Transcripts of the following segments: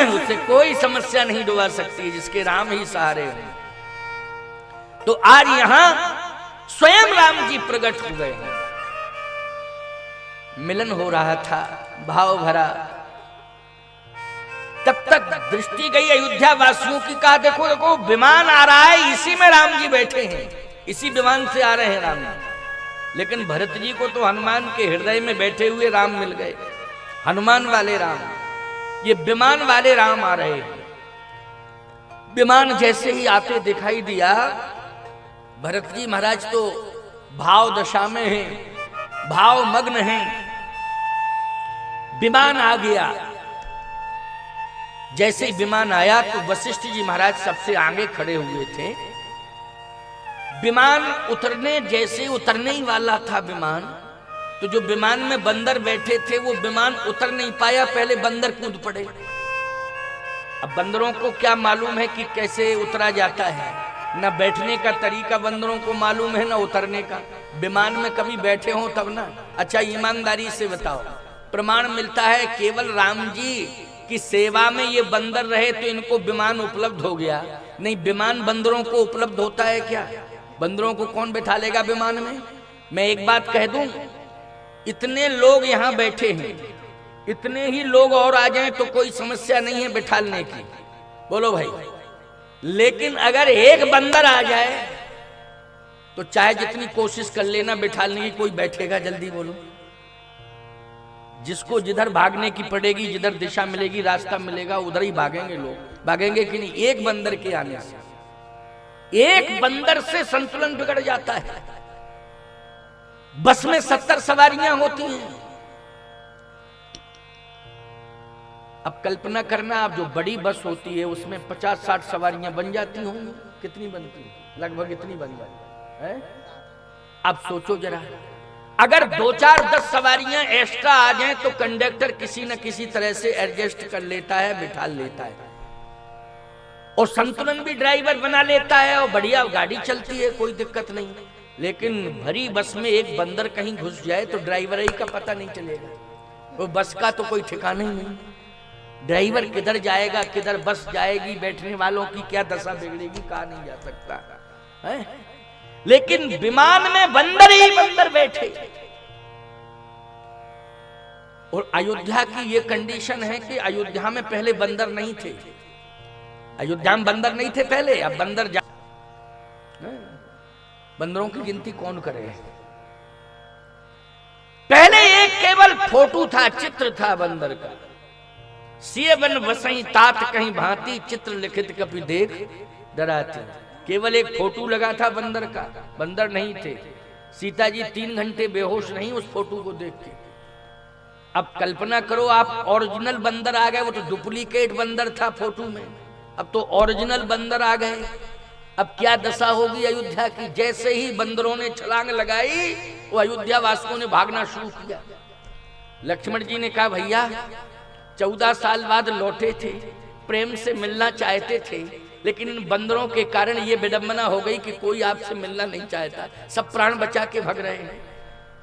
उससे कोई समस्या नहीं डुबा सकती, जिसके राम ही सहारे हैं। तो आज यहां स्वयं राम जी प्रकट हो गए हैं। मिलन हो रहा था भाव भरा, तब तक दृष्टि गई अयोध्या वासियों की, कहा देखो देखो विमान आ रहा है, इसी में राम जी बैठे हैं, इसी विमान से आ रहे हैं राम जी। लेकिन भरत जी को तो हनुमान के हृदय में बैठे हुए राम मिल गए, हनुमान वाले राम, ये विमान वाले राम आ रहे हैं। विमान जैसे ही आते दिखाई दिया, भरत जी महाराज तो भाव दशा में हैं, भाव मग्न हैं। विमान आ गया, जैसे ही विमान आया तो वशिष्ठ जी महाराज सबसे आगे खड़े हुए थे। विमान उतरने जैसे उतरने ही वाला था विमान, तो जो विमान में बंदर बैठे थे वो विमान उतर नहीं पाया, पहले बंदर कूद पड़े। अब बंदरों को क्या मालूम है कि कैसे उतरा जाता है, ना बैठने का तरीका बंदरों को मालूम है, ना उतरने का। विमान में कभी बैठे हो तब ना। अच्छा ईमानदारी से बताओ, प्रमाण मिलता है केवल राम जी की सेवा में ये बंदर रहे तो इनको विमान उपलब्ध हो गया? नहीं, विमान बंदरों को उपलब्ध होता है क्या? बंदरों को कौन बैठा लेगा विमान में? मैं एक बात कह दूं, इतने लोग यहाँ बैठे हैं, इतने ही लोग और आ जाएं तो कोई समस्या नहीं है बैठालने की, बोलो भाई। लेकिन अगर एक बंदर आ जाए तो चाहे जितनी कोशिश कर लेना बैठालने की, कोई बैठेगा जल्दी? बोलो। जिसको जिधर भागने की पड़ेगी, जिधर दिशा मिलेगी, रास्ता मिलेगा, उधर ही भागेंगे लोग। भागेंगे कि नहीं? एक बंदर के आने से, एक बंदर से संतुलन बिगड़ जाता है। बस में 70 सवारियां होती हैं। अब कल्पना करना, आप जो बड़ी बस होती है उसमें 50-60 सवारियां बन जाती होंगी। कितनी बनती है? लगभग इतनी बन जाती है। अब सोचो जरा, अगर 2-4-10 सवारियां एक्स्ट्रा आ जाएं तो कंडक्टर किसी न किसी तरह से एडजस्ट कर लेता है, बिठा लेता है, और संतुलन भी ड्राइवर बना लेता है, और बढ़िया गाड़ी चलती है, कोई दिक्कत नहीं। लेकिन भरी बस में एक बंदर कहीं घुस जाए तो ड्राइवर ही का पता नहीं चलेगा। वो बस का तो कोई ठिकाना ही नहीं, ड्राइवर किधर जाएगा, किधर बस जाएगी, बैठने वालों की क्या दशा बिगड़ेगी, कहा नहीं जा सकता है। लेकिन विमान में बंदर ही बंदर बैठे। और अयोध्या की ये कंडीशन है कि अयोध्या में पहले बंदर नहीं थे, अयोध्या में बंदर नहीं थे पहले, अब बंदर जा। बंदरों की गिनती कौन करे? पहले एक केवल फोटो था, चित्र था बंदर का। सिय बन वसई तात कहीं भांति, चित्र लिखित कभी देख डराती। केवल एक फोटो लगा था बंदर का, बंदर नहीं थे। सीता जी 3 घंटे बेहोश नहीं उस फोटो को देख के। अब कल्पना करो आप, ओरिजिनल बंदर आ गए, वो तो डुप्लीकेट बंदर था फोटो में, अब तो ओरिजिनल बंदर आ गए। अब क्या दशा होगी अयोध्या की? जैसे ही बंदरों ने छलांग लगाई, वो अयोध्या वासियों ने भागना शुरू किया। लक्ष्मण जी ने कहा भैया 14 साल बाद लौटे थे, प्रेम से मिलना चाहते थे, लेकिन इन बंदरों के कारण ये विडंबना हो गई कि कोई आपसे मिलना नहीं चाहता, सब प्राण बचा के भाग रहे हैं।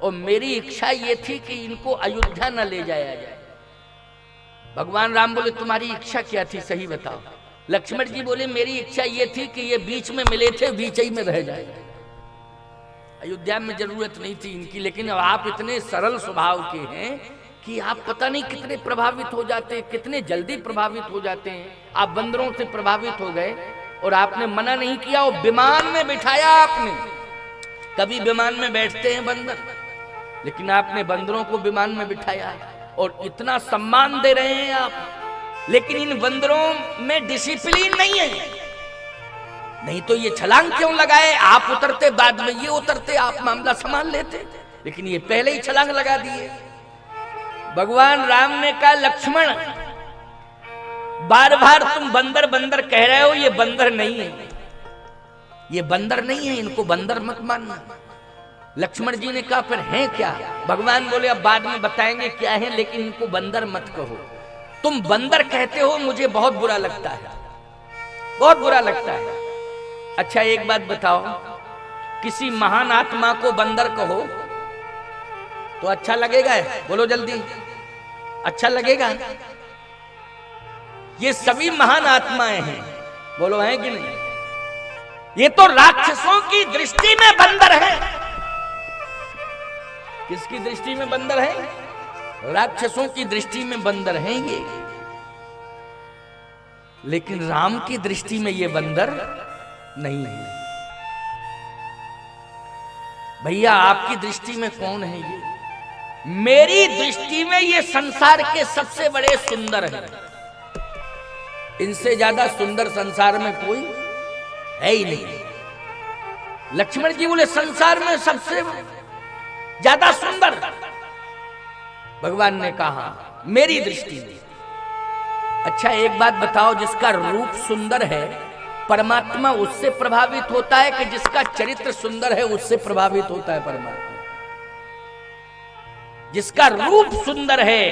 और मेरी इच्छा ये थी कि इनको अयोध्या न ले जाया जाए। भगवान राम बोले तुम्हारी इच्छा क्या थी, सही बताओ। लक्ष्मण जी बोले मेरी इच्छा ये थी कि ये बीच में मिले थे, बीच ही में रह जाए, अयोध्या में जरूरत नहीं थी इनकी। लेकिन आप इतने सरल स्वभाव के हैं कि आप पता नहीं कितने प्रभावित हो जाते हैं, कितने जल्दी प्रभावित हो जाते हैं। आप बंदरों से प्रभावित हो गए और आपने मना नहीं किया, और विमान में बिठाया आपने। कभी विमान में बैठते हैं बंदर, लेकिन आपने बंदरों को विमान में बिठाया और इतना सम्मान दे रहे हैं आप। लेकिन इन बंदरों में डिसिप्लिन नहीं है, नहीं तो ये छलांग क्यों लगाए? आप उतरते, बाद में ये उतरते, आप मामला संभाल लेते, लेकिन ये पहले ही छलांग लगा दिए। भगवान राम ने कहा लक्ष्मण बार बार तुम बंदर बंदर कह रहे हो, ये बंदर नहीं है, ये बंदर नहीं है, इनको बंदर मत मानना। लक्ष्मण जी ने कहा फिर हैं क्या? भगवान बोले अब बाद में बताएंगे क्या है, लेकिन इनको बंदर मत कहो। तुम बंदर कहते हो, मुझे बहुत बुरा लगता है, बहुत बुरा लगता है। अच्छा एक बात बताओ, किसी महान आत्मा को बंदर कहो तो अच्छा लगेगा? बोलो जल्दी, अच्छा लगेगा? ये सभी महान आत्माएं हैं, बोलो हैं कि नहीं? ये तो राक्षसों की दृष्टि में बंदर है। किसकी दृष्टि में बंदर है? राक्षसों की दृष्टि में बंदर हैं ये, लेकिन राम की दृष्टि में ये बंदर नहीं है। भैया आपकी दृष्टि में कौन है ये? मेरी दृष्टि में ये संसार के सबसे बड़े सुंदर हैं। इनसे ज्यादा सुंदर संसार में कोई है ही नहीं। लक्ष्मण जी बोले संसार में सबसे ज्यादा सुंदर भगवान ने कहा मेरी दृष्टि में। अच्छा एक बात बताओ, जिसका रूप सुंदर है परमात्मा उससे प्रभावित होता है कि जिसका चरित्र सुंदर है उससे प्रभावित होता है परमात्मा? जिसका रूप सुंदर है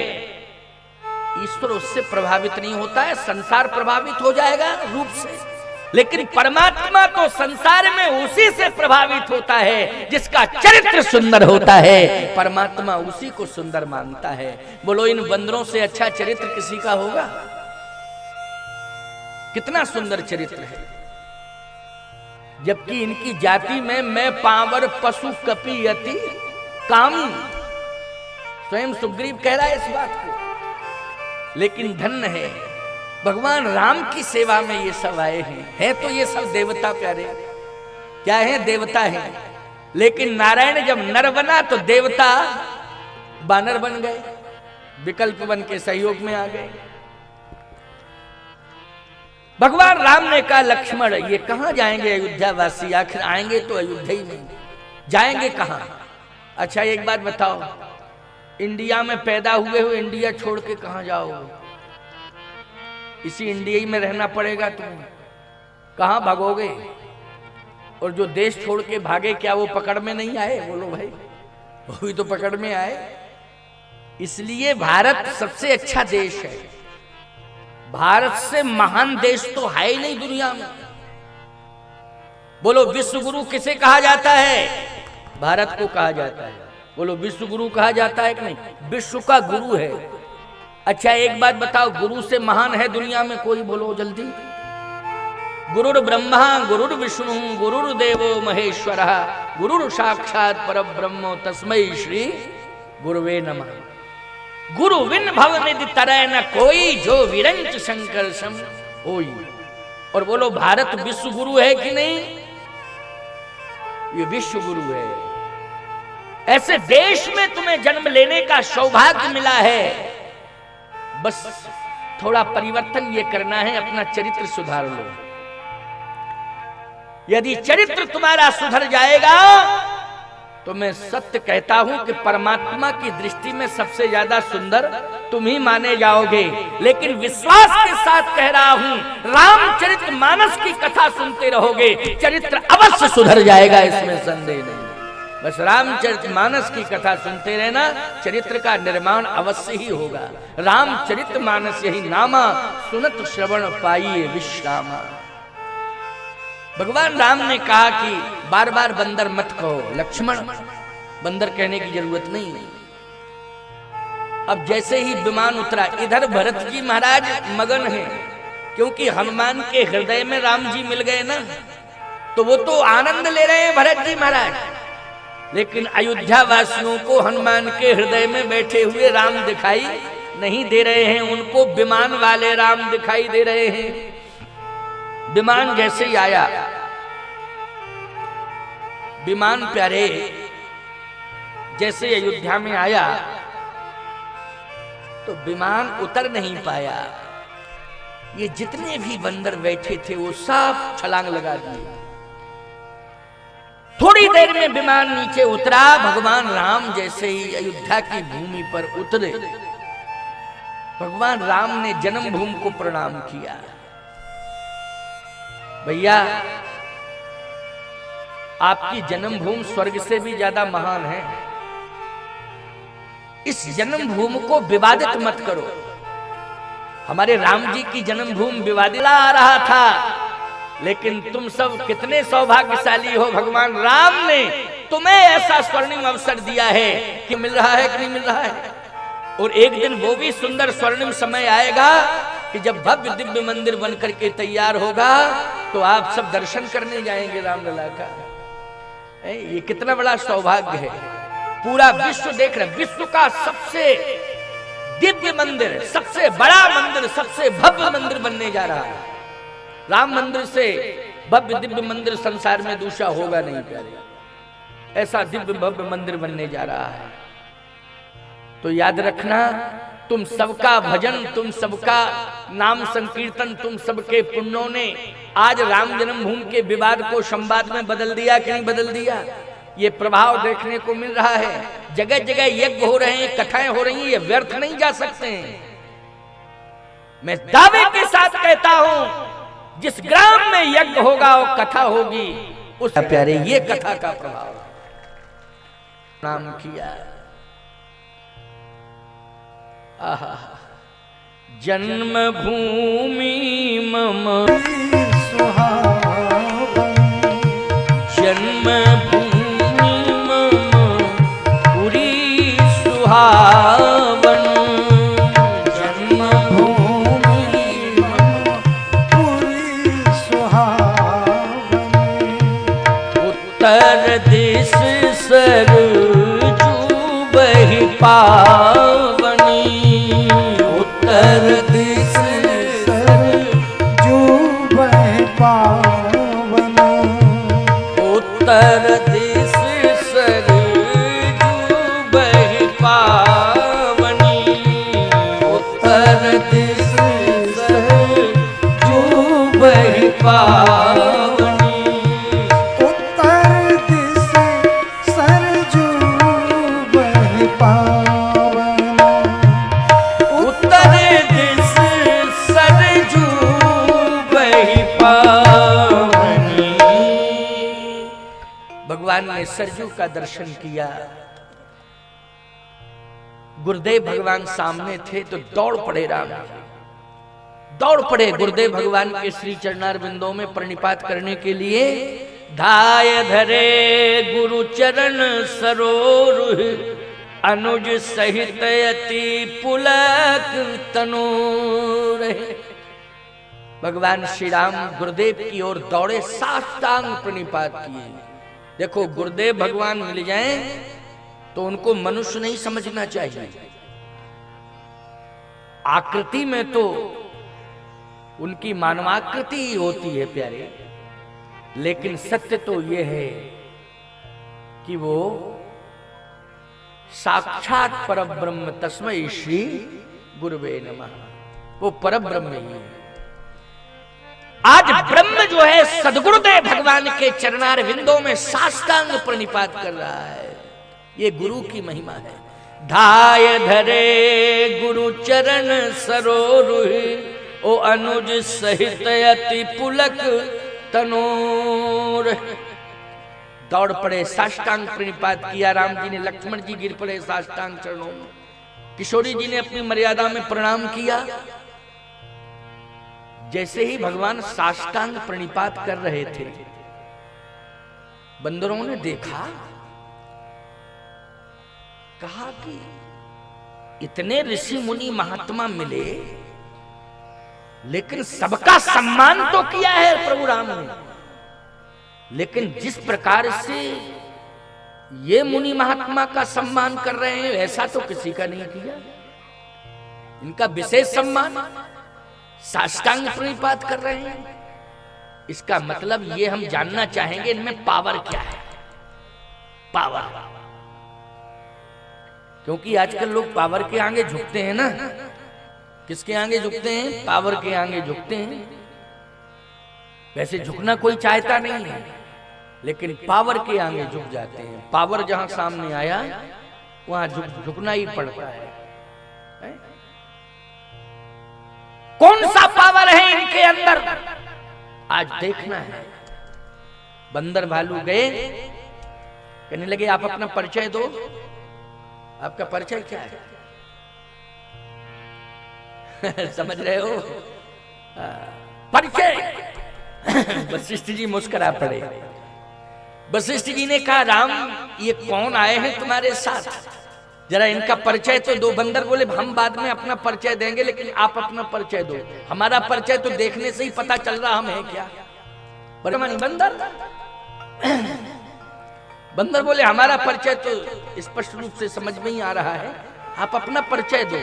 ईश्वर उससे प्रभावित नहीं होता है, संसार प्रभावित हो जाएगा रूप से, लेकिन परमात्मा तो संसार में उसी से प्रभावित होता है जिसका चरित्र सुंदर होता है। परमात्मा उसी को सुंदर मानता है। बोलो इन बंदरों से अच्छा चरित्र किसी का होगा? कितना सुंदर चरित्र है, जबकि इनकी जाति में मैं पावर पशु कपि यति काम, स्वयं सुग्रीव कह रहा है इस बात को। लेकिन धन्य है भगवान राम की सेवा में ये सब आए हैं तो ये सब देवता प्यारे क्या है? देवता है। लेकिन नारायण जब नर बना तो देवता बानर बन गए, विकल्प बन के सहयोग में आ गए। भगवान राम ने कहा लक्ष्मण ये कहां जाएंगे अयोध्या वासी? आखिर आएंगे तो अयोध्या ही में, जाएंगे कहां? अच्छा एक बात बताओ, इंडिया में पैदा हुए हो इंडिया छोड़ के कहां जाओगे? इसी इंडिया ही में रहना पड़ेगा तुम्हें, कहां भागोगे? और जो देश छोड़ के भागे क्या वो पकड़ में नहीं आए? बोलो भाई, वो भी तो पकड़ में आए। इसलिए भारत सबसे अच्छा देश है। भारत से महान देश तो है ही नहीं दुनिया में। बोलो विश्व गुरु किसे कहा जाता है? भारत को कहा जाता है। बोलो विश्व गुरु कहा जाता है कि नहीं? विश्व का गुरु है। अच्छा एक बात बताओ, गुरु से महान है दुनिया में कोई? बोलो जल्दी। गुरुर ब्रह्मा गुरुर विष्णु गुरुर देवो महेश्वरः गुरुर साक्षात परब्रह्म तस्मै श्री गुरुवे नमः। गुरु विन भव निधि तरय न कोई जो विरंच शंकर सम होई। और बोलो भारत विश्व गुरु है कि नहीं? ये विश्व गुरु है। ऐसे देश में तुम्हें जन्म लेने का सौभाग्य मिला है, बस थोड़ा परिवर्तन ये करना है, अपना चरित्र सुधार लो। यदि चरित्र तुम्हारा सुधर जाएगा तो मैं सत्य कहता हूं कि परमात्मा की दृष्टि में सबसे ज्यादा सुंदर तुम ही माने जाओगे। लेकिन विश्वास के साथ कह रहा हूं, रामचरित मानस की कथा सुनते रहोगे, चरित्र अवश्य सुधर जाएगा, इसमें संदेह नहीं। बस रामचरित मानस की कथा सुनते रहना, चरित्र का निर्माण अवश्य ही होगा। रामचरित मानस यही नामा सुनत श्रवण पाइए विश्रामा। भगवान राम ने कहा कि बार बार बंदर मत कहो लक्ष्मण, बंदर कहने की जरूरत नहीं। अब जैसे ही विमान उतरा, इधर भरत जी महाराज मगन हैं, क्योंकि हनुमान के हृदय में राम जी मिल गए ना, तो वो तो आनंद ले रहे हैं भरत जी महाराज। लेकिन अयोध्या वासियों को हनुमान के हृदय में बैठे हुए राम दिखाई नहीं दे रहे हैं, उनको विमान वाले राम दिखाई दे रहे हैं। विमान जैसे ही आया, विमान प्यारे जैसे अयोध्या में आया तो विमान उतर नहीं पाया। ये जितने भी बंदर बैठे थे वो सब छलांग लगा दिए। थोड़ी देर में विमान नीचे उतरा, भगवान राम जैसे ही अयोध्या की भूमि पर उतरे, भगवान राम ने जन्मभूमि को प्रणाम किया। भैया आपकी जन्मभूमि स्वर्ग से भी ज्यादा महान है। इस जन्मभूमि को विवादित मत करो। हमारे राम जी की जन्मभूमि विवादित आ रहा था, लेकिन तुम सब कितने सौभाग्यशाली हो, भगवान राम ने तुम्हें ऐसा स्वर्णिम अवसर दिया है कि मिल रहा है कि नहीं मिल रहा है। और एक दिन वो भी सुंदर स्वर्णिम समय आएगा कि जब भव्य दिव्य मंदिर बनकर के तैयार होगा तो आप सब दर्शन करने जाएंगे रामलला का। ये कितना बड़ा सौभाग्य है। पूरा विश्व देख रहे, विश्व का सबसे दिव्य मंदिर, सबसे बड़ा मंदिर, सबसे भव्य मंदिर बनने जा रहा है। राम मंदिर से भव्य दिव्य मंदिर संसार में दूसरा होगा नहीं प्यारे। ऐसा दिव्य भव्य मंदिर बनने जा रहा है। तो याद रखना, तुम सबका भजन, तुम सबका नाम संकीर्तन, तुम सबके पुण्यों ने आज राम जन्मभूमि के विवाद को संवाद में बदल दिया कि नहीं बदल दिया। ये प्रभाव देखने को मिल रहा है। जगह जगह यज्ञ हो रहे हैं, कथाएं हो रही हैं, ये व्यर्थ नहीं जा सकते हैं। मैं दावे के साथ कहता हूं, जिस ग्राम में यज्ञ होगा और कथा होगी, उस प्यारे ये कथा का प्रभाव नाम किया। आहा, जन्मभूमि मम सुहावन, जन्मभूमि मम पुरी सुहावन, जन्मभूमि मम पुरी सुहावन, उत्तर दिश सरजू बहि पावनी, उत्तर दिश सरजू बहि पावन, उत्तर दिश सरजू बहि पावनी, उत्तर दिश सरजू बहि पावनी, उत्तर दिश सरजू बहि पावन, उत्तर दिश सरजू बहि पावनी। भगवान ने सरजू का दर्शन किया। गुरुदेव भगवान सामने थे तो दौड़ पड़े राम, दौड़ पड़े गुरुदेव भगवान के श्री चरणार बिंदों में प्रणिपात करने के लिए। धाय धरे गुरु चरण सरोरुह, अनुज सहित अति पुलक तनूर। भगवान श्री राम गुरुदेव की ओर दौड़े, साष्टांग प्रणिपात किए। देखो, गुरुदेव भगवान मिल जाएं तो उनको मनुष्य नहीं समझना चाहिए। आकृति में तो उनकी मानवाकृति ही होती है प्यारे, लेकिन सत्य तो यह है कि वो साक्षात परब्रह्म, तस्मै श्री गुरुवे नमः, वो परब्रह्म ही है। आज ब्रह्म जो है सदगुरुदेव भगवान के चरणार विंदों में साष्टांग प्रणिपात कर रहा है। ये गुरु की महिमा है। धाय धरे गुरु चरण सरोरुह, ओ अनुज सहित अति पुलक तनोर। दौड़ पड़े, साष्टांग प्रणिपात किया। राम जी ने, लक्ष्मण जी गिर पड़े साष्टांग चरणों में। किशोरी जी ने अपनी मर्यादा में प्रणाम किया। जैसे ही भगवान साष्टांग प्रणिपात कर रहे थे, बंदरों ने देखा, कहा कि इतने ऋषि मुनि महात्मा मिले, लेकिन सबका सम्मान तो किया है प्रभु राम ने, लेकिन जिस प्रकार से ये मुनि महात्मा का सम्मान कर रहे हैं ऐसा तो किसी का नहीं किया। इनका विशेष सम्मान, साष्टांग प्रणिपात कर रहे हैं। इसका मतलब ये हम जानना चाहेंगे इनमें पावर क्या है। पावर, क्योंकि आजकल लोग पावर के आगे झुकते हैं ना। किसके आगे झुकते हैं? पावर के आगे झुकते हैं। वैसे झुकना कोई चाहता नहीं है, लेकिन पावर के आगे झुक जाते हैं। पावर जहां सामने आया वहां झुकना ही पड़ता है। कौन सा पावर है इनके अंदर, आज देखना है। बंदर भालू गए, कहने लगे आप अपना परिचय दो। आपका परिचय क्या है? समझ रहे हो? परिचय। वशिष्ठ जी मुस्कुरा पड़े। वशिष्ठ जी ने कहा, राम ये कौन आए हैं तुम्हारे साथ? जरा इनका परिचय तो दो। बंदर बोले हम बाद में अपना परिचय देंगे, लेकिन आप अपना परिचय दो। हमारा परिचय तो देखने से ही पता चल रहा हम है क्या। बंदर बोले हमारा परिचय तो स्पष्ट रूप से समझ में ही आ रहा है, आप अपना परिचय दो।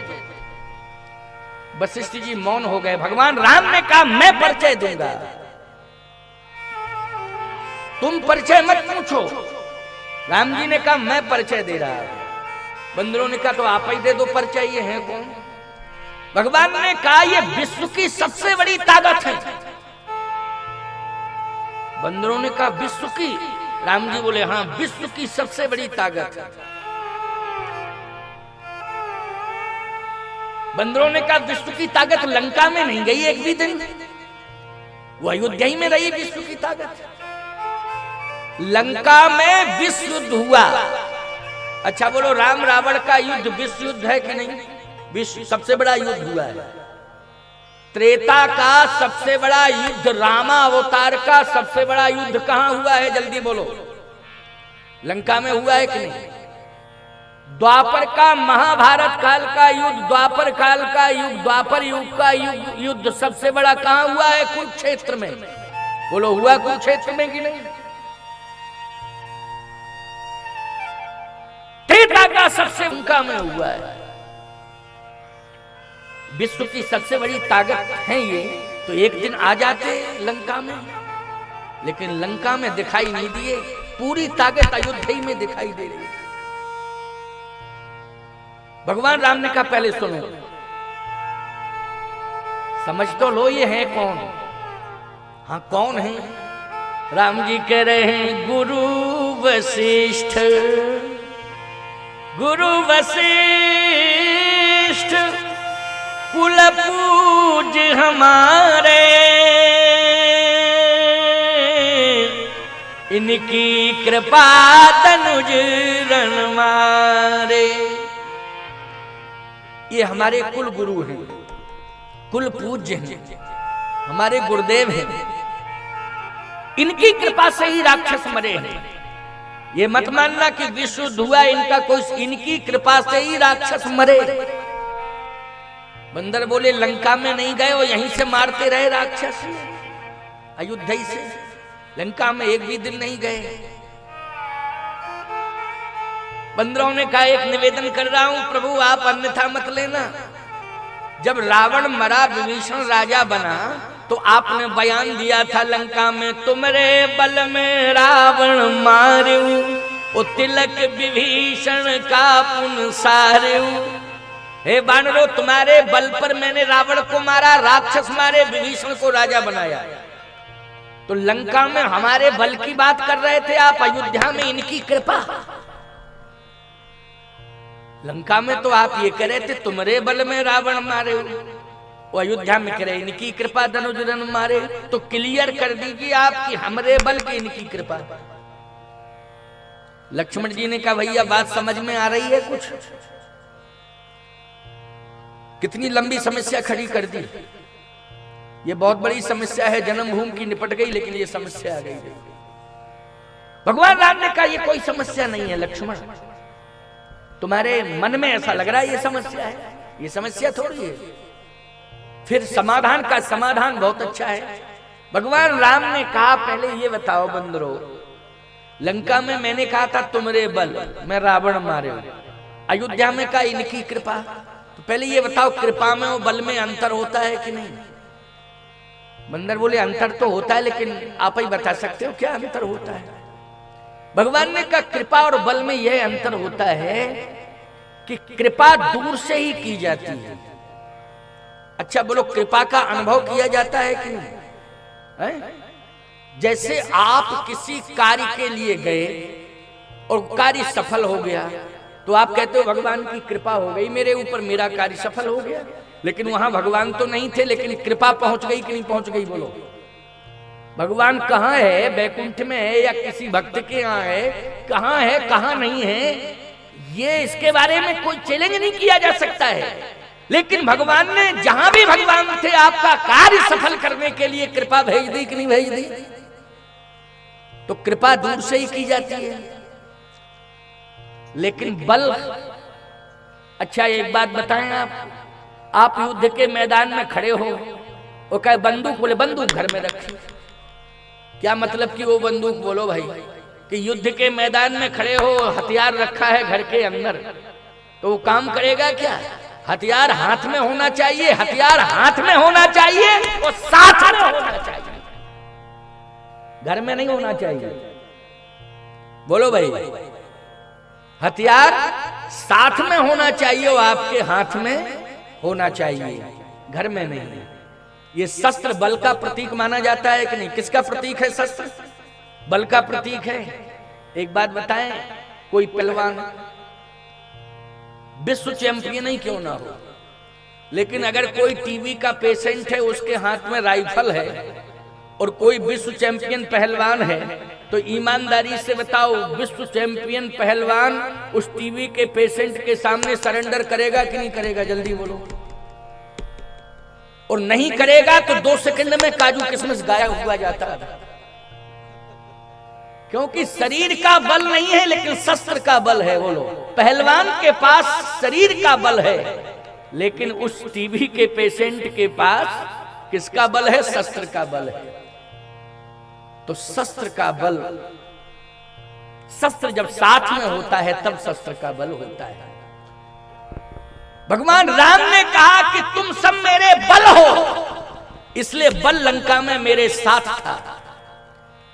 वशिष्ठ जी मौन हो गए। भगवान राम ने कहा मैं परिचय दूंगा, तुम परिचय मत पूछो। राम जी ने कहा मैं परिचय दे रहा हूं। बंदरों ने कहा तो आप ही दे दो परिचय, ये है कौन? भगवान ने कहा ये विश्व की सबसे बड़ी ताकत है। बंदरों ने कहा विश्व की? राम जी बोले हाँ, विश्व की सबसे बड़ी ताकत है। बंदरों ने कहा विश्व की ताकत लंका में नहीं गई एक भी दिन, वो अयोध्या ही में रही विश्व की ताकत। लंका में विश्व युद्ध हुआ। अच्छा बोलो, राम रावण का युद्ध विश्व युद्ध है कि नहीं? विश्व सबसे बड़ा युद्ध हुआ है। त्रेता का सबसे बड़ा युद्ध, रामा अवतार का सबसे बड़ा युद्ध कहां हुआ है? जल्दी बोलो। लंका में हुआ है कि नहीं? द्वापर का, महाभारत काल का युद्ध, द्वापर काल का युग, द्वापर युग का युद्ध सबसे बड़ा कहां हुआ है? कुरुक्षेत्र में। बोलो हुआ कुरुक्षेत्र में कि नहीं? त्रेता का सबसे लंका में हुआ है। विश्व की सबसे बड़ी ताकत है ये, तो एक दिन आ जाते लंका में, लेकिन लंका में दिखाई नहीं दिए। पूरी ताकत अयोध्या में दिखाई दे रही है। भगवान राम ने कहा पहले सुनो, समझ तो लो ये है कौन। हाँ कौन है? राम जी कह रहे हैं गुरु वशिष्ठ, गुरु वशिष्ठ कुल पूज हमारे, इनकी कृपा तनुज रण मारे। ये हमारे कुल गुरु हैं, कुल पूज्य हैं, हमारे गुरुदेव हैं। इनकी कृपा से ही राक्षस मरे हैं। ये मत मानना कि विश्व हुआ इनका कोई, इनकी कृपा से ही राक्षस मरे। बंदर बोले लंका में नहीं गए, वो यहीं से मारते रहे राक्षस, अयोध्या से। लंका में एक भी दिन नहीं गए। बंदरों ने कहा एक निवेदन कर रहा हूं प्रभु, आप अन्यथा मत लेना। जब रावण मरा, विभीषण राजा बना, तो आपने बयान दिया था लंका में तुम्हारे बल में रावण मारू, ओ तिलक विभीषण का पुन सारू। हे बानरों, तुम्हारे बल पर मैंने रावण को मारा, राक्षस मारे, विभीषण को राजा बनाया। तो लंका में हमारे बल की बात कर रहे थे आप, अयोध्या में इनकी कृपा। लंका में तो आप ये कह रहे थे तुम्हारे बल में रावण मारे, वो अयोध्या में कह रहे इनकी कृपा धनुज रण मारे। तो क्लियर कर दीजिए आप कि हमरे बल की इनकी कृपा। लक्ष्मण जी ने कहा भैया बात समझ में आ रही है कुछ? कितनी लंबी समस्या खड़ी कर दी। ये बहुत बड़ी समस्या है, जन्मभूमि की निपट गई, लेकिन ये समस्या आ गई। भगवान राम ने कहा ये कोई समस्या नहीं है लक्ष्मण, तुम्हारे मन में ऐसा लग रहा है ये समस्या है, ये समस्या थोड़ी है। फिर समाधान का समाधान बहुत अच्छा है। भगवान राम ने कहा पहले ये बताओ बंदरों, लंका में मैंने कहा था तुम्हारे बल मैं रावण मारे, अयोध्या में कहा इनकी कृपा। तो पहले ये बताओ कृपा में और बल में अंतर होता है कि नहीं? बंदर बोले अंतर तो होता है, लेकिन आप ही बता सकते हो क्या अंतर होता है? भगवान ने कहा कृपा और बल में यह अंतर होता है कि कृपा दूर से ही की जाती है। अच्छा बोलो, कृपा का अनुभव किया जाता है कि नहीं है? जैसे आप किसी कार्य के लिए गए और कार्य सफल हो गया, तो आप कहते हो भगवान की कृपा हो गई मेरे ऊपर, मेरा कार्य सफल हो गया। लेकिन वहां भगवान तो नहीं थे, लेकिन कृपा पहुंच गई कि नहीं पहुंच गई? बोलो भगवान कहाँ है? बैकुंठ में है या किसी भक्त के यहाँ है? कहाँ है कहाँ नहीं है, ये इसके बारे में कोई चैलेंज नहीं किया जा सकता है। लेकिन भगवान ने जहां भी भगवान थे आपका कार्य सफल करने के लिए कृपा भेज दी कि नहीं भेज दी? तो कृपा दूर से ही की जाती है, लेकिन बल अच्छा एक बात बताएं, आप युद्ध के मैदान में खड़े हो, वो कहे बंदूक, बोले बंदूक घर में रखी। क्या मतलब कि वो बंदूक, बोलो भाई, कि युद्ध के मैदान में खड़े हो, हथियार रखा है घर के अंदर, तो वो काम करेगा क्या? हथियार हाथ में होना चाहिए, हथियार हाथ में होना चाहिए और साथ में होना चाहिए, घर में नहीं होना चाहिए। बोलो भाई, हथियार साथ में होना चाहिए और आपके हाथ में होना चाहिए, घर में नहीं। ये शस्त्र बल का प्रतीक माना जाता है कि नहीं? किसका प्रतीक है शस्त्र? बल का प्रतीक है। एक बात बताएं, कोई पहलवान विश्व चैंपियन ही क्यों ना हो, लेकिन अगर कोई टीबी का पेशेंट है, उसके हाथ में राइफल है, और कोई विश्व चैंपियन पहलवान है, तो ईमानदारी से बताओ, विश्व चैंपियन पहलवान उस टीबी के पेशेंट के सामने सरेंडर करेगा कि नहीं करेगा? जल्दी बोलो। और नहीं करेगा तो 2 सेकंड में काजू किशमिश गायब हुआ जाता है, क्योंकि शरीर का बल नहीं है लेकिन शस्त्र का बल है। बोलो, पहलवान के पास शरीर का बल है, लेकिन उस टीबी के पेशेंट के पास किसका बल है? शस्त्र का बल है। तो शस्त्र का बल, शस्त्र जब साथ में होता है तब शस्त्र का बल होता है। भगवान राम ने कहा कि तुम सब मेरे बल हो, इसलिए बल लंका में मेरे साथ था।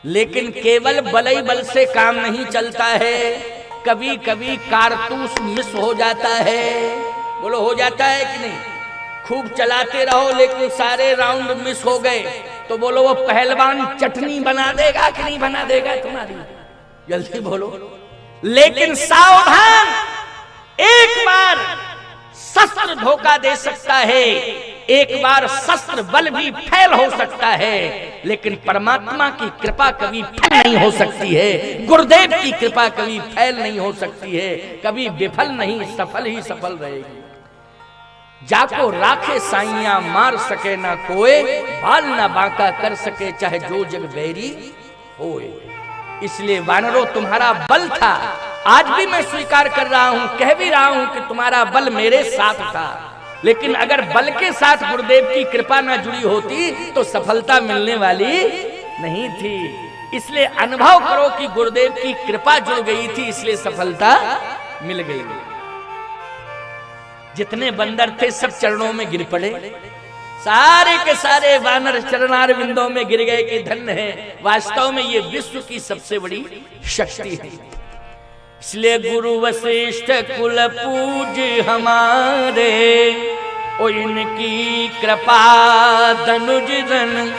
लेकिन केवल बल ही बल से काम नहीं चलता है, कभी कभी कारतूस मिस हो जाता है। बोलो, हो जाता है कि नहीं? खूब चलाते रहो लेकिन सारे राउंड मिस हो गए, तो बोलो वो पहलवान चटनी बना देगा कि नहीं बना देगा तुम्हारी? जल्दी बोलो। लेकिन सावधान, एक बार शस्त्र धोखा दे सकता है, एक बार शस्त्र बल भी फेल हो सकता है, लेकिन परमात्मा की कृपा कभी फेल नहीं हो सकती है। गुरुदेव की कृपा कभी फेल नहीं हो सकती है, कभी विफल नहीं, सफल ही सफल रहेगी। जाको राखे साइया मार सके ना कोई, बाल ना बांका कर सके चाहे जो जग बैरी होए। इसलिए वानरों, तुम्हारा बल था, आज भी मैं स्वीकार कर रहा हूं, कह भी रहा हूं कि तुम्हारा बल मेरे साथ था, लेकिन अगर बल के साथ गुरुदेव की कृपा ना जुड़ी होती तो सफलता मिलने वाली नहीं थी। इसलिए अनुभव करो कि गुरुदेव की कृपा जुड़ गई थी, इसलिए सफलता मिल गई। जितने बंदर थे सब चरणों में गिर पड़े, सारे के सारे वानर चरणार बिंदों में गिर गए कि धन्य है। वास्तव में ये विश्व की सबसे बड़ी शक्ति है। इसलिए गुरु वशिष्ठ कुल पूज हमारे, ओ इनकी कृपा धनुज धन